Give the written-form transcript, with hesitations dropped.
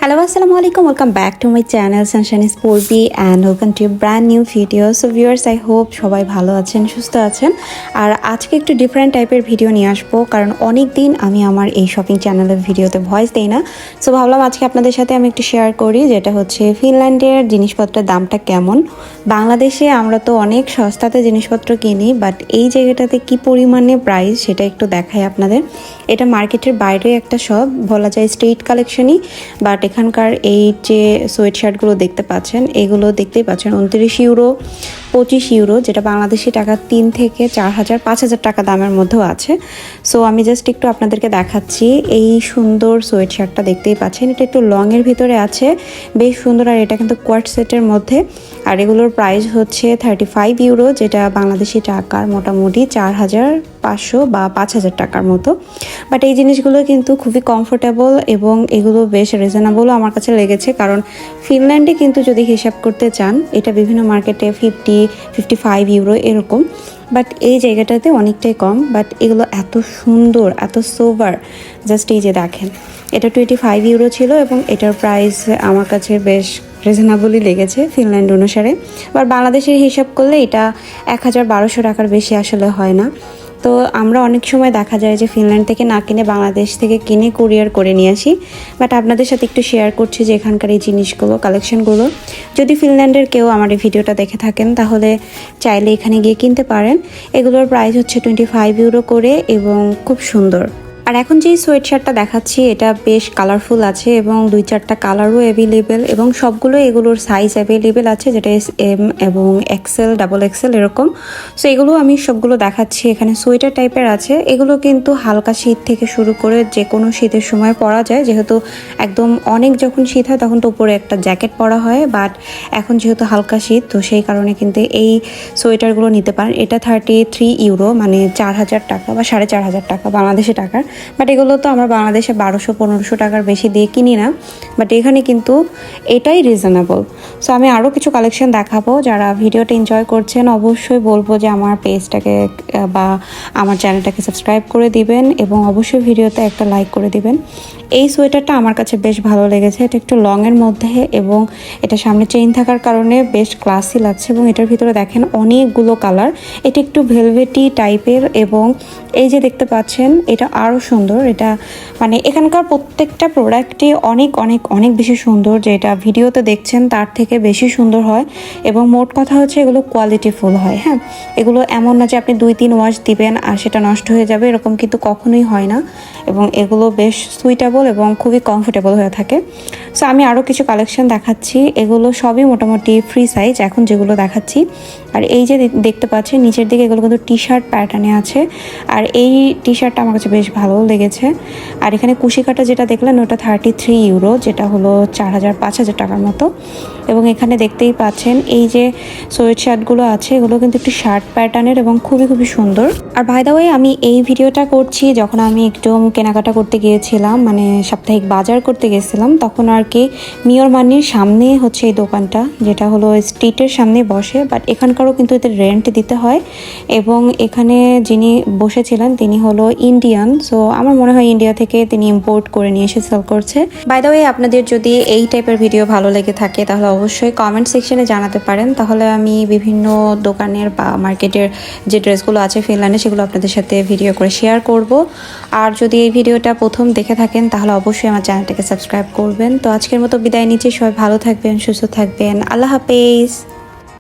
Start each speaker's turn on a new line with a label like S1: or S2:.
S1: Hello, assalamu alaikum. Welcome back to my channel Sunshine is Purbi and welcome to a brand new video. So viewers, I hope সবাই ভালো আছেন, সুস্থ আছেন। আর আজকে একটু different টাইপের ভিডিও নিয়ে আসবো, কারণ অনেক দিন আমি আমার এই শপিং চ্যানেলের ভিডিওতে ভয়েস দেই না। সো ভাবলাম আজকে আপনাদের সাথে আমি একটু শেয়ার করি, যেটা হচ্ছে ফিনল্যান্ডের জিনিসপত্রের দামটা কেমন। বাংলাদেশে আমরা তো অনেক সস্তাতে জিনিসপত্র কিনি, বাট এই জায়গাটাতে কি পরিমাণে প্রাইস সেটা একটু দেখাই আপনাদের। এটা মার্কেটের বাইরে একটা শপ, বলা যায় স্ট্রিট কালেকশনই, বাট এখানকার এই যে সোয়েট শার্টগুলো দেখতে পাচ্ছেন, এগুলো দেখতেই পাচ্ছেন 29 ইউরো, 25 ইউরো, যেটা বাংলাদেশি টাকা 3 থেকে 4,000 5,000 টাকা দামের মধ্যেও আছে। সো আমি জাস্ট একটু আপনাদেরকে দেখাচ্ছি। এই সুন্দর সোয়েট শার্টটা দেখতেই পাচ্ছেন, এটা একটু লংয়ের ভিতরে আছে, বেশ সুন্দর। আর এটা কিন্তু কোয়ার্ট সেটের মধ্যে, আর এগুলোর প্রাইস হচ্ছে 35 ইউরো, যেটা বাংলাদেশি টাকার মোটামুটি 4,500 বা 5,000 টাকার মতো। বাট এই জিনিসগুলো কিন্তু খুবই কমফোর্টেবল এবং এগুলো বেশ রিজনেবলও আমার কাছে লেগেছে, কারণ ফিনল্যান্ডে কিন্তু যদি হিসাব করতে চান এটা বিভিন্ন মার্কেটে 50-55 ইউরো এরকম, বাট এই জায়গাটাতে অনেকটাই কম। বাট এগুলো এত সুন্দর, এত সোভার, জাস্ট এই যে দেখেন, এটা 25 ইউরো ছিল এবং এটার প্রাইস আমার কাছে বেশ রিজনেবলই লেগেছে ফিনল্যান্ড অনুসারে। আবার বাংলাদেশের হিসাব করলে এটা 1,1200 টাকার বেশি আসলে হয় না। তো আমরা অনেক সময় দেখা যায় যে ফিনল্যান্ড থেকে না কিনে বাংলাদেশ থেকে কিনে কুরিয়ার করে নিয়ে আসি, বাট আপনাদের সাথে একটু শেয়ার করছি যে এখানকার এই জিনিসগুলো, কালেকশনগুলো। যদি ফিনল্যান্ডের কেউ আমার এই ভিডিওটা দেখে থাকেন তাহলে চাইলে এখানে গিয়ে কিনতে পারেন। এগুলোর প্রাইস হচ্ছে 25 ইউরো করে এবং খুব সুন্দর। আর এখন যেই সোয়েট শার্টটা দেখাচ্ছি এটা বেশ কালারফুল আছে এবং 2-4টা কালারও অ্যাভেলেবেল, এবং সবগুলো এগুলোর সাইজ অ্যাভেলেবেল আছে, যেটা SM এবং XL, ডাবল XL এরকম। সো এগুলো আমি সবগুলো দেখাচ্ছি। এখানে সোয়েটার টাইপের আছে, এগুলো কিন্তু হালকা শীত থেকে শুরু করে যে কোনো শীতের সময় পরা যায়, যেহেতু একদম অনেক যখন শীত হয় তখন তো উপরে একটা জ্যাকেট পরা হয়, বাট এখন যেহেতু হালকা শীত তো সেই কারণে কিন্তু এই সোয়েটারগুলো নিতে পারেন। এটা 33 ইউরো, মানে 4,000 টাকা বা 4,500 টাকা বাংলাদেশি টাকার। বাট এগুলো তো আমরা বাংলাদেশে 1200-1500 টাকার বেশি দিয়ে কিনি না, বাট এখানে কিন্তু এটাই রিজনেবল। সো আমি আরও কিছু কালেকশন দেখাবো। যারা ভিডিওটা এনজয় করছেন অবশ্যই বলবো যে আমার পেজটাকে বা আমার চ্যানেলটাকে সাবস্ক্রাইব করে দিবেন এবং অবশ্যই ভিডিওতে একটা লাইক করে দিবেন। এই সোয়েটারটা আমার কাছে বেশ ভালো লেগেছে, এটা একটু লংয়ের মধ্যে এবং এটা সামনে চেইন থাকার কারণে বেশ ক্লাসি লাগছে, এবং এটার ভিতরে দেখেন অনেকগুলো কালার। এটা একটু ভেলভেটি টাইপের এবং এই যে দেখতে পাচ্ছেন এটা আরও সুন্দর। এটা মানে এখানকার প্রত্যেকটা প্রোডাক্টই অনেক অনেক অনেক বেশি সুন্দর, যেটা ভিডিওতে দেখছেন তার থেকে বেশি সুন্দর হয়। এবং মোট কথা হচ্ছে এগুলো কোয়ালিটিফুল হয়। হ্যাঁ, এগুলো এমন না যে আপনি 2-3 ওয়াশ দিবেন আর সেটা নষ্ট হয়ে যাবে, এরকম কিন্তু কখনোই হয় না। এবং এগুলো বেশ সুইটেবল এবং খুবই কমফোর্টেবল হয়ে থাকে। সো আমি আরও কিছু কালেকশন দেখাচ্ছি, এগুলো সবই মোটামুটি ফ্রি সাইজ এখন যেগুলো দেখাচ্ছি। আর এই যে দেখতে পাচ্ছেন নিচের দিকে এগুলো কিন্তু টি শার্ট প্যাটার্নে আছে, আর এই টি শার্টটা আমার কাছে বেশ ভালো লেগেছে। আর এখানে কুশিকাটা যেটা দেখলেন ওটা 33 ইউরো, যেটা হলো 4,000-5,000 টাকার মতো। এবং এখানে দেখতেই পাচ্ছেন এই যে সোয়েট শার্টগুলো আছে, এগুলো কিন্তু একটু শার্ট প্যাটার্নের এবং খুবই খুবই সুন্দর। আর বাই দ্য ওয়ে আমি এই ভিডিওটা করছি যখন আমি একটু কেনাকাটা করতে গিয়েছিলাম, মানে সাপ্তাহিক বাজার করতে গেছিলাম, তখন আর কি মিয়র মানির সামনে হচ্ছে এই দোকানটা, যেটা হলো স্ট্রিটের সামনে বসে, বাট এখানকারও কিন্তু এদের রেন্ট দিতে হয়। এবং এখানে যিনি বসেছিলেন তিনি হলো ইন্ডিয়ান, সো আমার মনে হয় ইন্ডিয়া থেকে তিনি ইম্পোর্ট করে নিয়ে এসে সেল করছে। বাই দ্য ওয়ে আপনাদের যদি এই টাইপের ভিডিও ভালো লেগে থাকে তাহলে অবশ্যই কমেন্ট সেকশনে জানাতে পারেন, তাহলে আমি বিভিন্ন দোকানের বা মার্কেটের যে ড্রেসগুলো আছে ফিনল্যান্ডে সেগুলো আপনাদের সাথে ভিডিও করে শেয়ার করব। আর যদি এই ভিডিওটা প্রথম দেখে থাকেন তাহলে অবশ্যই আমার চ্যানেলটাকে সাবস্ক্রাইব করবেন। তো আজকের মতো বিদায় নিচ্ছি, সবাই ভালো থাকবেন, সুস্থ থাকবেন, আল্লাহ হাফেজ।